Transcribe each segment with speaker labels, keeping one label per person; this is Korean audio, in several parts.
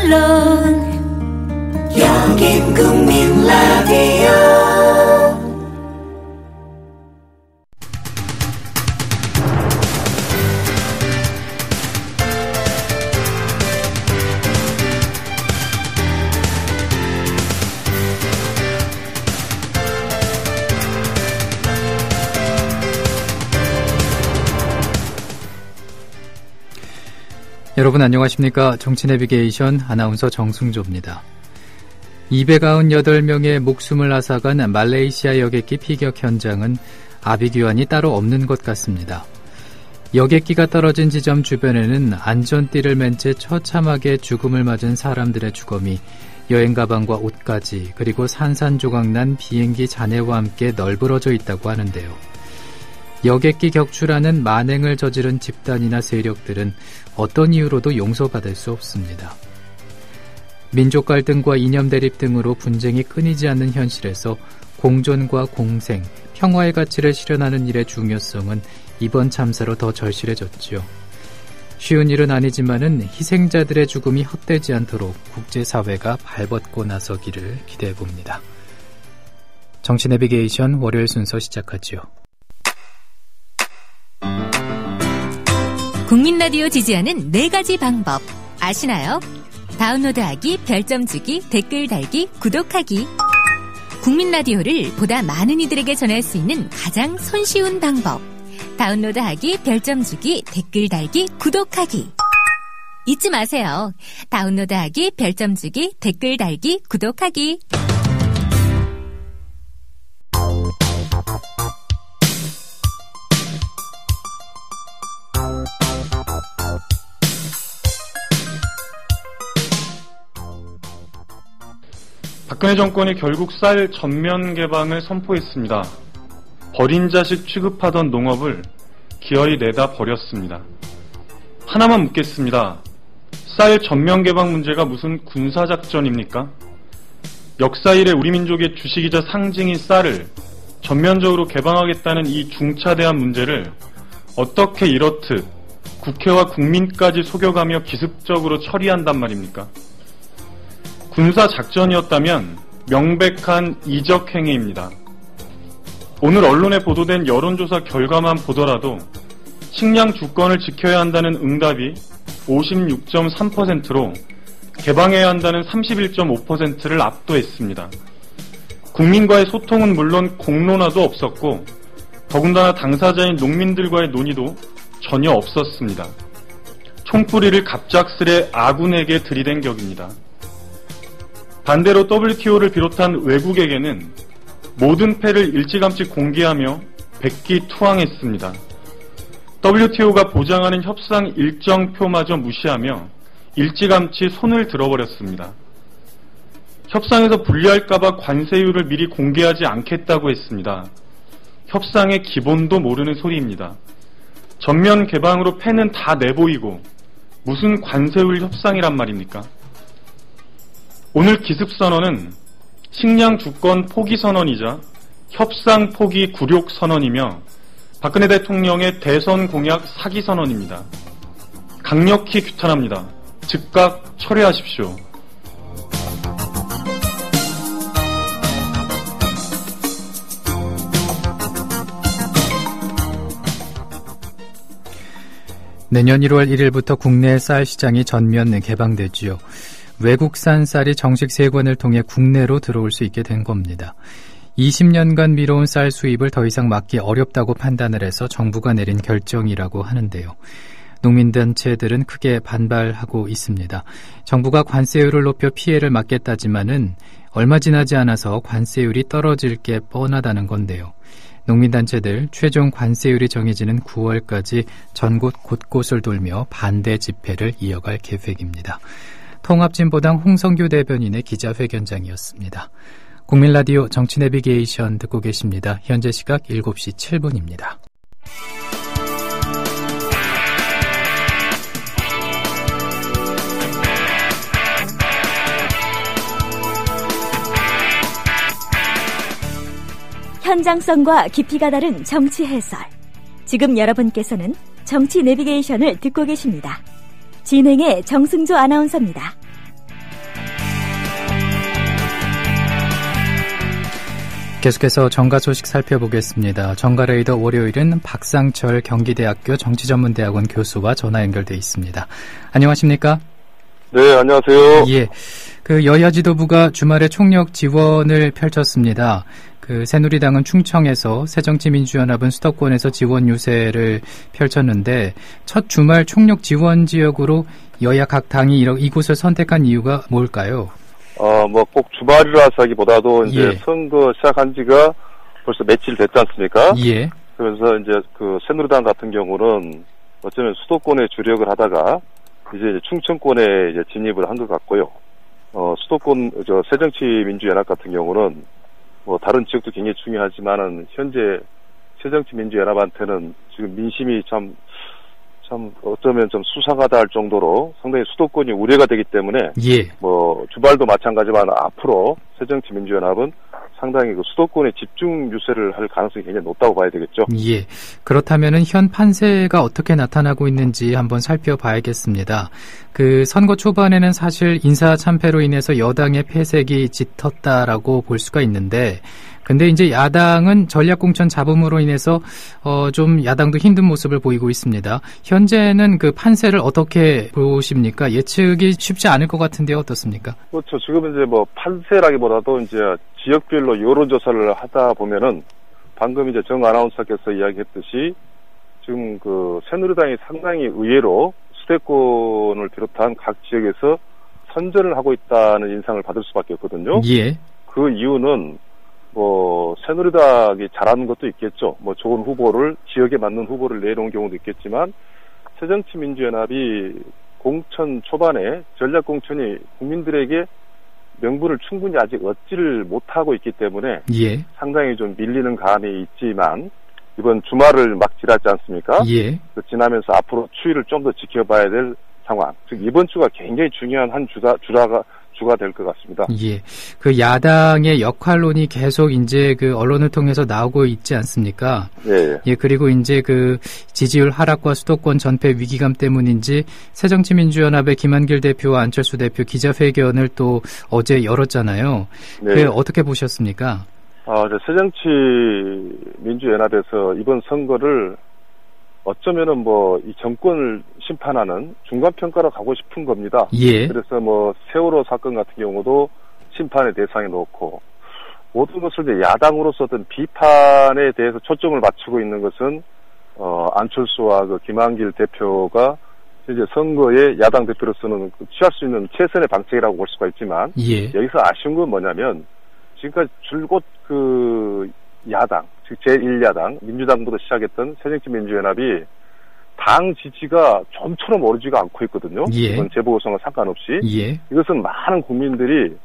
Speaker 1: 물론 여긴 국민 라디오.
Speaker 2: 여러분 안녕하십니까? 정치내비게이션 아나운서 정승조입니다. 298명의 목숨을 앗아간 말레이시아 여객기 피격 현장은 아비규환이 따로 없는 것 같습니다. 여객기가 떨어진 지점 주변에는 안전띠를 맨 채 처참하게 죽음을 맞은 사람들의 주검이 여행 가방과 옷까지 그리고 산산조각난 비행기 잔해와 함께 널브러져 있다고 하는데요. 여객기 격추라는 만행을 저지른 집단이나 세력들은 어떤 이유로도 용서받을 수 없습니다. 민족 갈등과 이념 대립 등으로 분쟁이 끊이지 않는 현실에서 공존과 공생, 평화의 가치를 실현하는 일의 중요성은 이번 참사로 더 절실해졌죠. 쉬운 일은 아니지만은 희생자들의 죽음이 헛되지 않도록 국제사회가 발벗고 나서기를 기대해봅니다. 정치 내비게이션 월요일 순서 시작하죠.
Speaker 3: 국민 라디오 지지하는 4가지 방법 아시나요? 다운로드하기, 별점 주기, 댓글 달기, 구독하기. 국민 라디오를 보다 많은 이들에게 전할 수 있는 가장 손쉬운 방법. 다운로드하기, 별점 주기, 댓글 달기, 구독하기. 잊지 마세요. 다운로드하기, 별점 주기, 댓글 달기, 구독하기.
Speaker 4: 박근혜 정권이 결국 쌀 전면 개방을 선포했습니다. 버린 자식 취급하던 농업을 기어이 내다 버렸습니다. 하나만 묻겠습니다. 쌀 전면 개방 문제가 무슨 군사작전입니까? 역사 이래 우리 민족의 주식이자 상징인 쌀을 전면적으로 개방하겠다는 이 중차대한 문제를 어떻게 이렇듯 국회와 국민까지 속여가며 기습적으로 처리한단 말입니까? 군사작전이었다면 명백한 이적행위입니다. 오늘 언론에 보도된 여론조사 결과만 보더라도 식량 주권을 지켜야 한다는 응답이 56.3%로 개방해야 한다는 31.5%를 압도했습니다. 국민과의 소통은 물론 공론화도 없었고 더군다나 당사자인 농민들과의 논의도 전혀 없었습니다. 총뿌리를 갑작스레 아군에게 들이댄 격입니다. 반대로 WTO를 비롯한 외국에게는 모든 패를 일찌감치 공개하며 백기투항했습니다. WTO가 보장하는 협상 일정표마저 무시하며 일찌감치 손을 들어버렸습니다. 협상에서 불리할까봐 관세율을 미리 공개하지 않겠다고 했습니다. 협상의 기본도 모르는 소리입니다. 전면 개방으로 패는 다 내보이고 무슨 관세율 협상이란 말입니까? 오늘 기습선언은 식량 주권 포기 선언이자 협상 포기 굴욕 선언이며 박근혜 대통령의 대선 공약 사기 선언입니다. 강력히 규탄합니다. 즉각 철회하십시오.
Speaker 2: 내년 1월 1일부터 국내 쌀 시장이 전면 개방되지요. 외국산 쌀이 정식 세관을 통해 국내로 들어올 수 있게 된 겁니다. 20년간 미뤄온 쌀 수입을 더 이상 막기 어렵다고 판단을 해서 정부가 내린 결정이라고 하는데요. 농민단체들은 크게 반발하고 있습니다. 정부가 관세율을 높여 피해를 막겠다지만은 얼마 지나지 않아서 관세율이 떨어질 게 뻔하다는 건데요. 농민단체들 최종 관세율이 정해지는 9월까지 전국 곳곳을 돌며 반대 집회를 이어갈 계획입니다. 통합진보당 홍성규 대변인의 기자회견장이었습니다. 국민라디오 정치내비게이션 듣고 계십니다. 현재 시각 7시 7분입니다.
Speaker 5: 현장성과 깊이가 다른 정치 해설. 지금 여러분께서는 정치 내비게이션을 듣고 계십니다. 진행의 정승조 아나운서입니다.
Speaker 2: 계속해서 정가 소식 살펴보겠습니다. 정가레이더 월요일은 박상철 경기대학교 정치전문대학원 교수와 전화 연결돼 있습니다. 안녕하십니까?
Speaker 6: 네, 안녕하세요.
Speaker 2: 예. 그 여야 지도부가 주말에 총력 지원을 펼쳤습니다. 그 새누리당은 충청에서 새정치민주연합은 수도권에서 지원 유세를 펼쳤는데 첫 주말 총력 지원 지역으로 여야 각 당이 이곳을 선택한 이유가 뭘까요?
Speaker 6: 꼭 주말이라서 하기보다도 이제
Speaker 2: 예.
Speaker 6: 선거 시작한 지가 벌써 며칠 됐지 않습니까?
Speaker 2: 예.
Speaker 6: 그래서 이제 그 새누리당 같은 경우는 어쩌면 수도권에 주력을 하다가 이제 충청권에 이제 진입을 한 것 같고요. 수도권, 새정치민주연합 같은 경우는 뭐 다른 지역도 굉장히 중요하지만은 현재 새정치민주연합한테는 지금 민심이 참 어쩌면 좀 수상하다 할 정도로 상당히 수도권이 우려가 되기 때문에
Speaker 2: 예.
Speaker 6: 뭐 주말도 마찬가지만 앞으로 새정치민주연합은 상당히 그 수도권에 집중 유세를 할 가능성이 굉장히 높다고 봐야 되겠죠.
Speaker 2: 예. 그렇다면은 현 판세가 어떻게 나타나고 있는지 한번 살펴봐야겠습니다. 그 선거 초반에는 사실 인사 참패로 인해서 여당의 패색이 짙었다라고 볼 수가 있는데, 근데 이제 야당은 전략공천 잡음으로 인해서 좀 야당도 힘든 모습을 보이고 있습니다. 현재는 그 판세를 어떻게 보십니까? 예측이 쉽지 않을 것 같은데요, 어떻습니까?
Speaker 6: 그렇죠. 지금 이제 뭐 판세라기보다도 이제 지역별로 여론조사를 하다 보면은 방금 이제 정 아나운서께서 이야기했듯이 지금 그 새누리당이 상당히 의외로 수도권을 비롯한 각 지역에서 선전을 하고 있다는 인상을 받을 수밖에 없거든요.
Speaker 2: 예.
Speaker 6: 그 이유는 뭐 새누리당이 잘하는 것도 있겠죠. 뭐 좋은 후보를 지역에 맞는 후보를 내놓은 경우도 있겠지만 새정치민주연합이 공천 초반에 전략공천이 국민들에게 명분을 충분히 아직 얻지를 못하고 있기 때문에
Speaker 2: 예.
Speaker 6: 상당히 좀 밀리는 감이 있지만 이번 주말을 막 지났지 않습니까?
Speaker 2: 예.
Speaker 6: 그 지나면서 앞으로 추이를 좀 더 지켜봐야 될 상황. 즉 이번 주가 굉장히 중요한 한 주가 될 것 같습니다.
Speaker 2: 예. 그 야당의 역할론이 계속 이제 그 언론을 통해서 나오고 있지 않습니까?
Speaker 6: 예.
Speaker 2: 예, 그리고 이제 그 지지율 하락과 수도권 전패 위기감 때문인지 새정치민주연합의 김한길 대표와 안철수 대표 기자회견을 또 어제 열었잖아요.
Speaker 6: 네.
Speaker 2: 그 어떻게 보셨습니까?
Speaker 6: 새정치민주연합에서 이번 선거를 어쩌면은 뭐 이 정권을 심판하는 중간평가로 가고 싶은 겁니다.
Speaker 2: 예.
Speaker 6: 그래서 뭐 세월호 사건 같은 경우도 심판의 대상에 놓고 모든 것을 이제 야당으로서 어떤 비판에 대해서 초점을 맞추고 있는 것은 안철수와 그 김한길 대표가 이제 선거에 야당 대표로서는 취할 수 있는 최선의 방책이라고 볼 수가 있지만
Speaker 2: 예.
Speaker 6: 여기서 아쉬운 건 뭐냐면 지금까지 줄곧 그 야당, 즉 제1야당, 민주당부터 시작했던 새정치민주연합이 당 지지가 좀처럼 오르지가 않고 있거든요.
Speaker 2: 예.
Speaker 6: 이번 재보궐선거 상관없이.
Speaker 2: 예.
Speaker 6: 이것은 많은 국민들이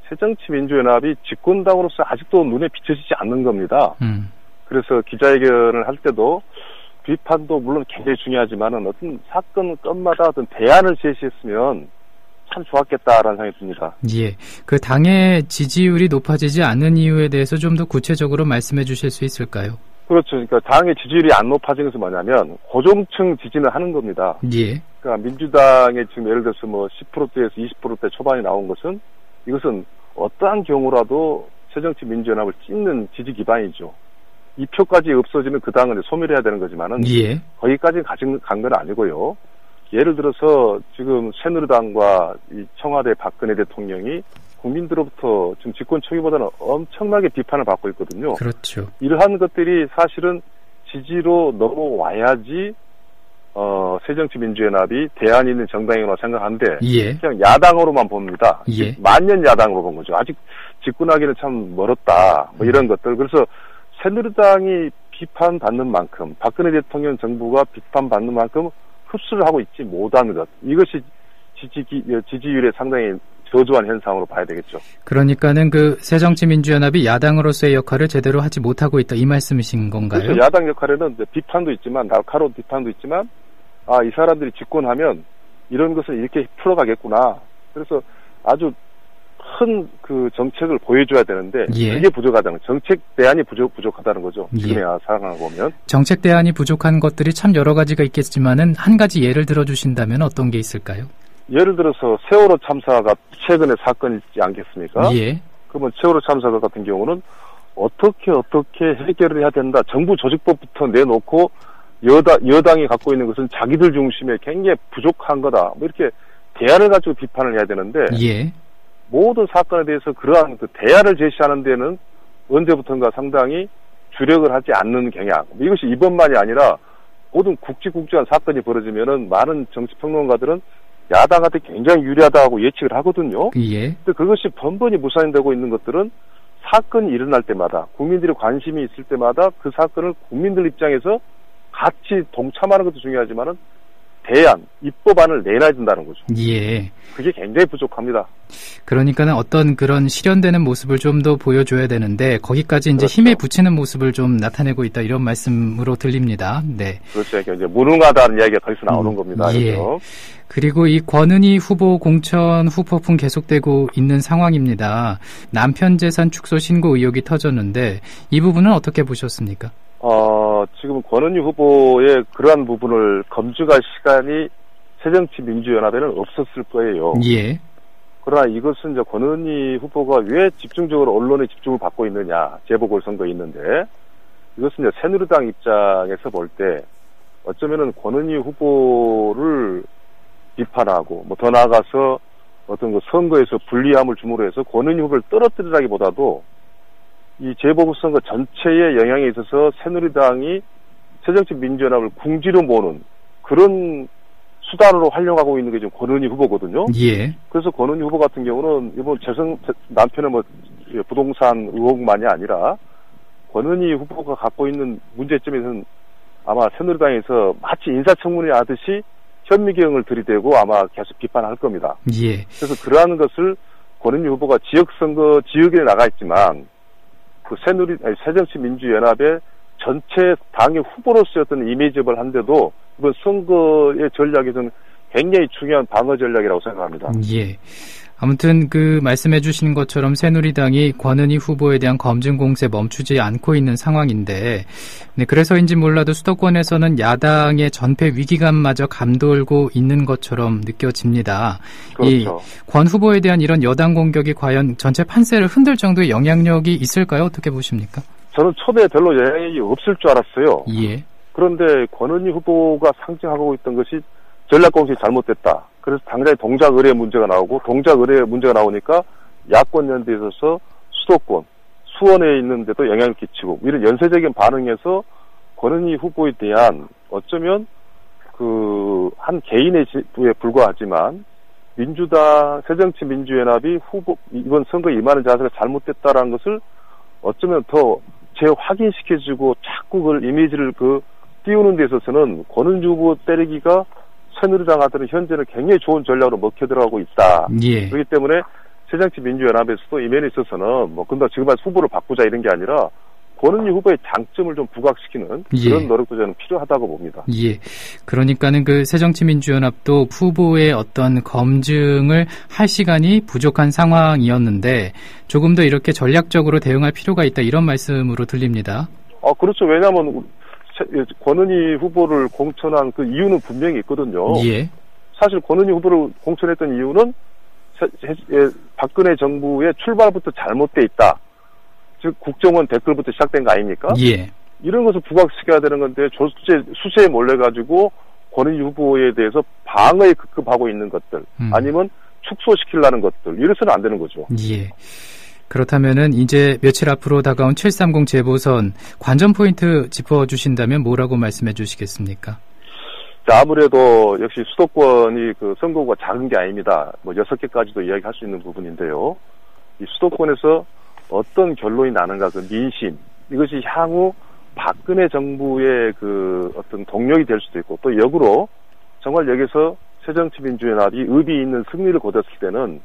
Speaker 6: 새정치민주연합이 집권당으로서 아직도 눈에 비춰지지 않는 겁니다. 그래서 기자회견을 할 때도 비판도 물론 굉장히 중요하지만은 어떤 사건 건마다 어떤 대안을 제시했으면 참 좋았겠다라는 생각이 듭니다.
Speaker 2: 예. 그 당의 지지율이 높아지지 않는 이유에 대해서 좀 더 구체적으로 말씀해 주실 수 있을까요?
Speaker 6: 그렇죠. 그러니까 당의 지지율이 안 높아진 것은 뭐냐면 고정층 지지를 하는 겁니다.
Speaker 2: 예.
Speaker 6: 그러니까 민주당의 지금 예를 들어서 뭐 10%대에서 20%대 초반이 나온 것은 이것은 어떠한 경우라도 새정치민주연합을 찢는 지지 기반이죠. 이 표까지 없어지면 그 당은 소멸해야 되는 거지만은
Speaker 2: 예.
Speaker 6: 거기까지 간 건 아니고요. 예를 들어서 지금 새누리당과 이 청와대 박근혜 대통령이 국민들로부터 지금 집권 초기보다는 엄청나게 비판을 받고 있거든요.
Speaker 2: 그렇죠.
Speaker 6: 이러한 것들이 사실은 지지로 넘어와야지 새정치민주연합이 대안이 있는 정당이라고 생각하는데
Speaker 2: 예.
Speaker 6: 그냥 야당으로만 봅니다.
Speaker 2: 예.
Speaker 6: 만년 야당으로 본 거죠. 아직 집권하기는 참 멀었다. 뭐 이런 것들. 그래서 새누리당이 비판받는 만큼 박근혜 대통령 정부가 비판받는 만큼 흡수를 하고 있지 못하는 것. 이것이 지지율에 상당히 저조한 현상으로 봐야 되겠죠.
Speaker 2: 그러니까는 그 새정치민주연합이 야당으로서의 역할을 제대로 하지 못하고 있다 이 말씀이신 건가요?
Speaker 6: 그렇죠. 야당 역할에는 비판도 있지만 날카로운 비판도 있지만 이 사람들이 집권하면 이런 것을 이렇게 풀어가겠구나. 그래서 아주 큰 그 정책을 보여줘야 되는데
Speaker 2: 예.
Speaker 6: 그게 부족하다는 정책 대안이 부족하다는 거죠.
Speaker 2: 예.
Speaker 6: 지금의 상황을 보면
Speaker 2: 정책 대안이 부족한 것들이 참 여러 가지가 있겠지만은 한 가지 예를 들어주신다면 어떤 게 있을까요?
Speaker 6: 예를 들어서 세월호 참사가 최근에 사건이 있지 않겠습니까?
Speaker 2: 예.
Speaker 6: 그러면 세월호 참사 같은 경우는 어떻게 해결을 해야 된다. 정부 조직법부터 내놓고 여당이 갖고 있는 것은 자기들 중심에 굉장히 부족한 거다. 뭐 이렇게 대안을 가지고 비판을 해야 되는데
Speaker 2: 예.
Speaker 6: 모든 사건에 대해서 그러한 그 대안을 제시하는 데는 언제부턴가 상당히 주력을 하지 않는 경향. 이것이 이번만이 아니라 모든 굵직굵직한 사건이 벌어지면은 많은 정치평론가들은 야당한테 굉장히 유리하다고 예측을 하거든요.
Speaker 2: 예.
Speaker 6: 근데 그것이 번번이 무산되고 있는 것들은 사건이 일어날 때마다 국민들이 관심이 있을 때마다 그 사건을 국민들 입장에서 같이 동참하는 것도 중요하지만은 대안, 입법안을 내놔야 된다는 거죠.
Speaker 2: 예.
Speaker 6: 그게 굉장히 부족합니다.
Speaker 2: 그러니까는 어떤 그런 실현되는 모습을 좀 더 보여줘야 되는데 거기까지 이제
Speaker 6: 그렇죠.
Speaker 2: 힘에 붙이는 모습을 좀 나타내고 있다 이런 말씀으로 들립니다. 네.
Speaker 6: 그렇죠. 이제 무능하다는 이야기가 거기서 나오는 겁니다.
Speaker 2: 예.
Speaker 6: 그렇죠?
Speaker 2: 그리고 이 권은희 후보 공천 후폭풍 계속되고 있는 상황입니다. 남편 재산 축소 신고 의혹이 터졌는데 이 부분은 어떻게 보셨습니까?
Speaker 6: 지금 권은희 후보의 그러한 부분을 검증할 시간이 새정치민주연합에는 없었을 거예요.
Speaker 2: 예.
Speaker 6: 그러나 이것은 이제 권은희 후보가 왜 집중적으로 언론의 집중을 받고 있느냐, 재보궐선거에 있는데, 이것은 이제 새누리당 입장에서 볼 때, 어쩌면은 권은희 후보를 비판하고, 뭐 더 나아가서 어떤 그 선거에서 불리함을 줌으로 해서 권은희 후보를 떨어뜨리라기보다도, 이 재보궐선거 전체에 영향에 있어서 새누리당이 새정치민주연합을 궁지로 모는 그런 수단으로 활용하고 있는 게 지금 권은희 후보거든요.
Speaker 2: 예.
Speaker 6: 그래서 권은희 후보 같은 경우는 이번 남편의 뭐 부동산 의혹만이 아니라 권은희 후보가 갖고 있는 문제점에서는 아마 새누리당에서 마치 인사청문회 하듯이 현미경을 들이대고 아마 계속 비판할 겁니다.
Speaker 2: 예.
Speaker 6: 그래서 그러한 것을 권은희 후보가 지역에 나가 있지만 그 새정치민주연합의 전체 당의 후보로서의 어떤 이미지업을 한데도 이번 선거의 전략에서는 굉장히 중요한 방어 전략이라고 생각합니다.
Speaker 2: 예. 아무튼 그 말씀해 주신 것처럼 새누리당이 권은희 후보에 대한 검증 공세 멈추지 않고 있는 상황인데, 네, 그래서인지 몰라도 수도권에서는 야당의 전패 위기감마저 감돌고 있는 것처럼 느껴집니다.
Speaker 6: 그렇죠.
Speaker 2: 이 권 후보에 대한 이런 여당 공격이 과연 전체 판세를 흔들 정도의 영향력이 있을까요? 어떻게 보십니까?
Speaker 6: 저는 처음에 별로 영향이 없을 줄 알았어요.
Speaker 2: 예.
Speaker 6: 그런데 권은희 후보가 상징하고 있던 것이 전략공세이 잘못됐다. 그래서 당장에 동작 의뢰 문제가 나오고 동작 의뢰 문제가 나오니까 야권 연대에 있어서 수도권, 수원에 있는데도 영향을 끼치고 이런 연쇄적인 반응에서 권은희 후보에 대한 어쩌면 그 한 개인의 지부에 불과하지만 민주당 새정치민주연합이 후보 이번 선거에 임하는 자세가 잘못됐다라는 것을 어쩌면 더 재확인시켜주고 자꾸 그걸 이미지를 띄우는 데 있어서는 권은희 후보 때리기가 새누리당한테는 현재는 굉장히 좋은 전략으로 먹혀 들어가고 있다.
Speaker 2: 예.
Speaker 6: 그렇기 때문에 새정치민주연합에서도 이 면에 있어서는 뭐 근데 지금 후보를 바꾸자 이런 게 아니라 권은희 후보의 장점을 좀 부각시키는 그런 노력도 저는 필요하다고 봅니다.
Speaker 2: 예. 그러니까는 그 새정치민주연합도 후보의 어떤 검증을 할 시간이 부족한 상황이었는데 조금 더 이렇게 전략적으로 대응할 필요가 있다 이런 말씀으로 들립니다.
Speaker 6: 그렇죠. 왜냐하면 권은희 후보를 공천한 그 이유는 분명히 있거든요.
Speaker 2: 예.
Speaker 6: 사실 권은희 후보를 공천했던 이유는 박근혜 정부의 출발부터 잘못돼 있다. 즉 국정원 댓글부터 시작된 거 아닙니까?
Speaker 2: 예.
Speaker 6: 이런 것을 부각시켜야 되는 건데 수세에 몰려가지고 권은희 후보에 대해서 방어에 급급하고 있는 것들 아니면 축소시키려는 것들 이래서는 안 되는 거죠.
Speaker 2: 예. 그렇다면은 이제 며칠 앞으로 다가온 730 재보선 관전 포인트 짚어주신다면 뭐라고 말씀해 주시겠습니까?
Speaker 6: 자, 아무래도 역시 수도권이 그 선거구가 작은 게 아닙니다. 뭐 6개까지도 이야기할 수 있는 부분인데요. 이 수도권에서 어떤 결론이 나는가 그 민심 이것이 향후 박근혜 정부의 그 어떤 동력이 될 수도 있고 또 역으로 정말 여기서 새정치민주연합이 의미 있는 승리를 거뒀을 때는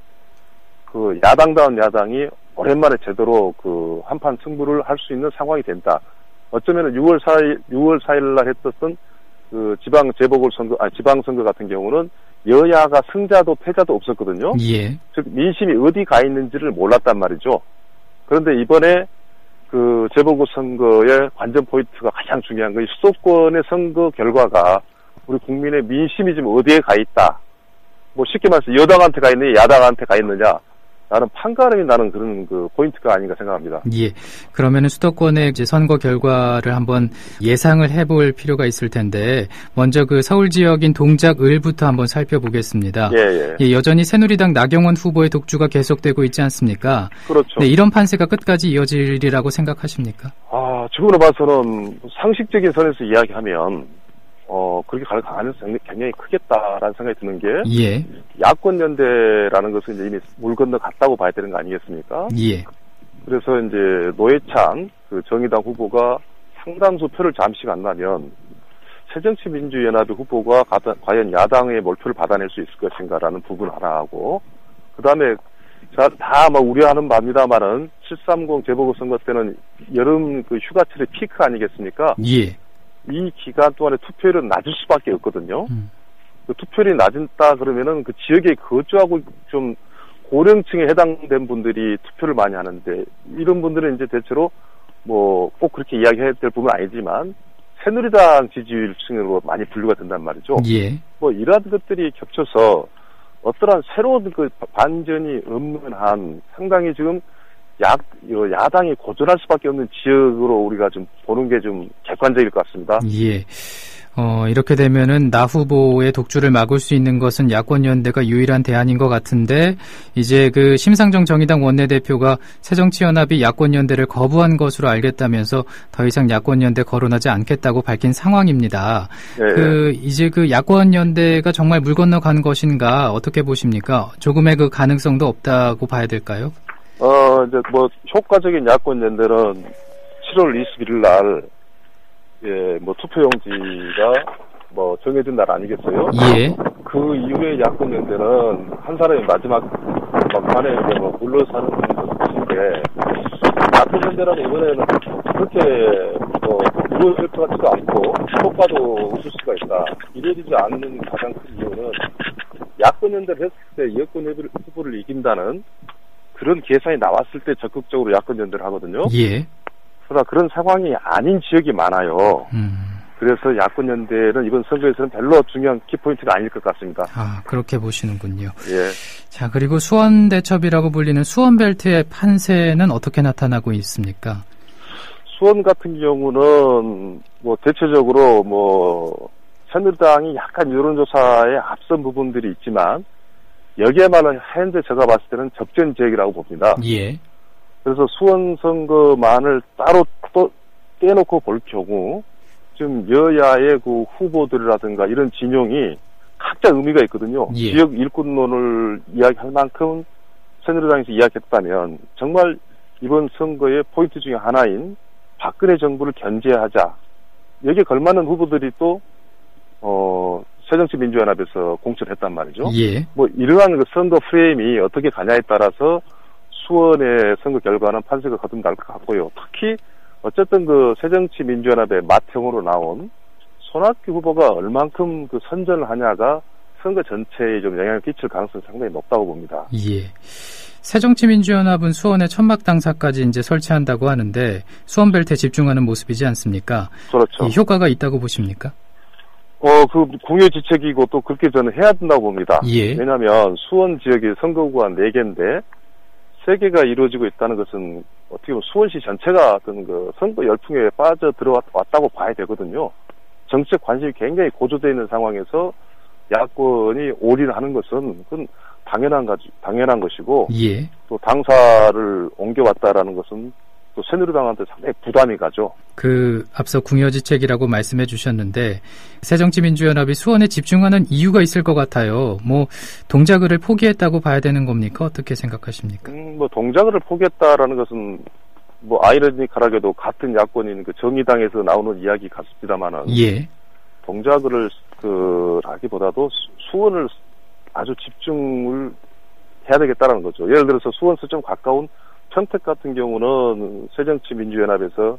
Speaker 6: 그 야당다운 야당이 오랜만에 제대로 그 한판 승부를 할 수 있는 상황이 된다. 어쩌면은 6월 4일 날 했었던 그 지방선거 같은 경우는 여야가 승자도 패자도 없었거든요.
Speaker 2: 예.
Speaker 6: 즉 민심이 어디 가 있는지를 몰랐단 말이죠. 그런데 이번에 그 재보궐선거의 관전 포인트가 가장 중요한 건 수도권의 선거 결과가 우리 국민의 민심이 지금 어디에 가 있다. 뭐 쉽게 말해서 여당한테 가 있느냐 야당한테 가 있느냐 나는 판가름이 나는 그런 그 포인트가 아닌가 생각합니다.
Speaker 2: 예. 그러면은 수도권의 이제 선거 결과를 한번 예상을 해볼 필요가 있을 텐데, 먼저 그 서울 지역인 동작을부터 한번 살펴보겠습니다.
Speaker 6: 예.
Speaker 2: 예, 여전히 새누리당 나경원 후보의 독주가 계속되고 있지 않습니까?
Speaker 6: 그렇죠.
Speaker 2: 네, 이런 판세가 끝까지 이어지리라고 생각하십니까?
Speaker 6: 지금으로 봐서는 상식적인 선에서 이야기하면, 그렇게 갈 가능성이 굉장히 크겠다라는 생각이 드는 게,
Speaker 2: 예.
Speaker 6: 야권연대라는 것은 이제 이미 물 건너 갔다고 봐야 되는 거 아니겠습니까?
Speaker 2: 예.
Speaker 6: 그래서 이제 노회찬 그 정의당 후보가 상당수 표를 잠시 안 나면 새정치민주연합의 후보가 과연 야당의 몰표를 받아낼 수 있을 것인가라는 부분 하나하고, 그 다음에 다 우려하는 바입니다만은 730 재보궐선거 때는 여름 그 휴가철의 피크 아니겠습니까?
Speaker 2: 예.
Speaker 6: 이 기간 동안에 투표율은 낮을 수밖에 없거든요. 그 투표율이 낮다 그러면은 그 지역에 거주하고 좀 고령층에 해당된 분들이 투표를 많이 하는데, 이런 분들은 이제 대체로 뭐 꼭 그렇게 이야기해야 될 부분은 아니지만 새누리당 지지율층으로 많이 분류가 된단 말이죠.
Speaker 2: 예.
Speaker 6: 뭐 이러한 것들이 겹쳐서 어떠한 새로운 그 반전이 없는 한 상당히 지금 야당이 고전할 수밖에 없는 지역으로 우리가 좀 보는 게 좀 객관적일 것 같습니다.
Speaker 2: 예. 이렇게 되면은 나 후보의 독주를 막을 수 있는 것은 야권연대가 유일한 대안인 것 같은데, 이제 그 심상정 정의당 원내대표가 새정치연합이 야권연대를 거부한 것으로 알겠다면서 더 이상 야권연대 거론하지 않겠다고 밝힌 상황입니다.
Speaker 6: 네.
Speaker 2: 이제 그 야권연대가 정말 물 건너간 것인가 어떻게 보십니까? 조금의 그 가능성도 없다고 봐야 될까요?
Speaker 6: 이제 뭐 효과적인 야권연대는 7월 21일 날 투표용지가 정해진 날 아니겠어요?
Speaker 2: 예.
Speaker 6: 그 이후에 야권연대는 한 사람이 마지막 막판에 물러서는 것인데, 야권연대라는 이번에는 그렇게 이루어질 것 같지도 않고 효과도 없을 수가 있다. 이루어지지 않는 가장 큰 이유는 야권연대를 했을 때 여권 후보를 이긴다는 그런 계산이 나왔을 때 적극적으로 야권연대를 하거든요.
Speaker 2: 예.
Speaker 6: 그러나 그런 상황이 아닌 지역이 많아요. 그래서 야권연대는 이번 선거에서는 별로 중요한 키포인트가 아닐 것 같습니다.
Speaker 2: 그렇게 보시는군요.
Speaker 6: 예.
Speaker 2: 자, 그리고 수원대첩이라고 불리는 수원벨트의 판세는 어떻게 나타나고 있습니까?
Speaker 6: 수원 같은 경우는 대체적으로 새누리당이 약간 여론조사에 앞선 부분들이 있지만, 여기에만은 현재 제가 봤을 때는 접전 지역이라고 봅니다.
Speaker 2: 예.
Speaker 6: 그래서 수원 선거만을 따로 또 떼놓고 볼 경우 좀 여야의 그 후보들이라든가 이런 진영이 각자 의미가 있거든요.
Speaker 2: 예.
Speaker 6: 지역 일꾼론을 이야기할 만큼 새누리당에서 이야기했다면 정말 이번 선거의 포인트 중에 하나인 박근혜 정부를 견제하자, 여기에 걸맞는 후보들이 또 새정치민주연합에서 공천했단 말이죠.
Speaker 2: 예.
Speaker 6: 이러한 그 선거 프레임이 어떻게 가냐에 따라서 수원의 선거 결과는 판세가 거듭날 것 같고요. 특히 어쨌든 그 새정치민주연합의 맏형으로 나온 손학규 후보가 얼만큼 그 선전을 하냐가 선거 전체에 좀 영향을 끼칠 가능성이 상당히 높다고 봅니다.
Speaker 2: 예. 새정치민주연합은 수원에 천막 당사까지 이제 설치한다고 하는데 수원벨트에 집중하는 모습이지 않습니까?
Speaker 6: 그렇죠.
Speaker 2: 이 효과가 있다고 보십니까?
Speaker 6: 그 궁여지책이고 또 그렇게 저는 해야 된다고 봅니다.
Speaker 2: 예.
Speaker 6: 왜냐하면 수원 지역의 선거구가 4개인데 3개가 이루어지고 있다는 것은 어떻게 보면 수원시 전체가 어떤 그 선거 열풍에 빠져 들어왔다고 봐야 되거든요. 정치적 관심이 굉장히 고조되어 있는 상황에서 야권이 올인하는 것은 그건 당연한 것이고,
Speaker 2: 예.
Speaker 6: 또 당사를 옮겨왔다라는 것은 또 새누리당한테 상당히 부담이 가죠.
Speaker 2: 앞서 궁여지책이라고 말씀해 주셨는데 새정치민주연합이 수원에 집중하는 이유가 있을 것 같아요. 동작을 포기했다고 봐야 되는 겁니까? 어떻게 생각하십니까?
Speaker 6: 동작을 포기했다라는 것은 아이러니컬하게도 같은 야권인 그 정의당에서 나오는 이야기 같습니다만은,
Speaker 2: 예.
Speaker 6: 동작을 하기보다도 수원을 아주 집중을 해야 되겠다라는 거죠. 예를 들어서 수원에서 좀 가까운 평택 같은 경우는 새정치민주연합에서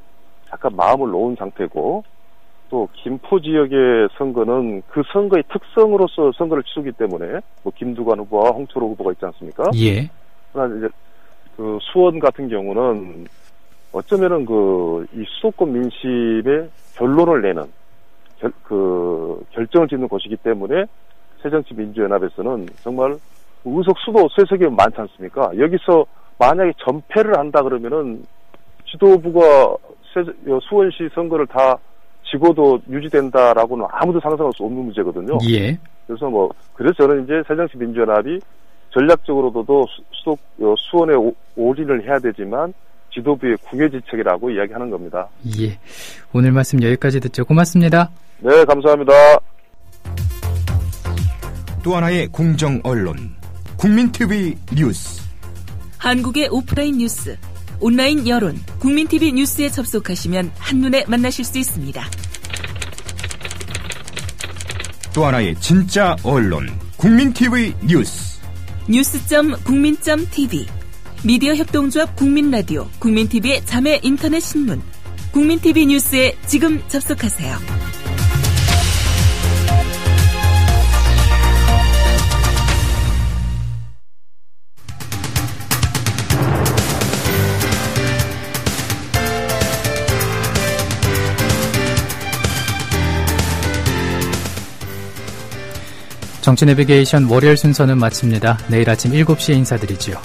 Speaker 6: 약간 마음을 놓은 상태고, 또 김포 지역의 선거는 그 선거의 특성으로서 선거를 치르기 때문에 김두관 후보와 홍철호 후보가 있지 않습니까?
Speaker 2: 예.
Speaker 6: 그러나 이제 그 수원 같은 경우는 어쩌면은 이 수도권 민심의 결론을 내는 결정을 짓는 곳이기 때문에 새정치민주연합에서는 정말 의석 수도 세석이 많지 않습니까? 여기서 만약에 전패를 한다 그러면은 지도부가 수원시 선거를 다 지고도 유지된다라고는 아무도 상상할 수 없는 문제거든요.
Speaker 2: 예.
Speaker 6: 그래서 그래서 저는 이제 새정치민주연합이 전략적으로도 수원에 올인을 해야 되지만 지도부의 궁예지책이라고 이야기하는 겁니다.
Speaker 2: 예. 오늘 말씀 여기까지 듣죠. 고맙습니다.
Speaker 6: 네, 감사합니다.
Speaker 7: 또 하나의 공정 언론, 국민TV 뉴스.
Speaker 8: 한국의 오프라인 뉴스, 온라인 여론, 국민TV 뉴스에 접속하시면 한눈에 만나실 수 있습니다.
Speaker 7: 또 하나의 진짜 언론, 국민TV 뉴스.
Speaker 8: 뉴스.국민.tv, 미디어 협동조합 국민라디오, 국민TV의 자매 인터넷 신문, 국민TV 뉴스에 지금 접속하세요.
Speaker 2: 정치 내비게이션 월요일 순서는 마칩니다. 내일 아침 7시에 인사드리지요.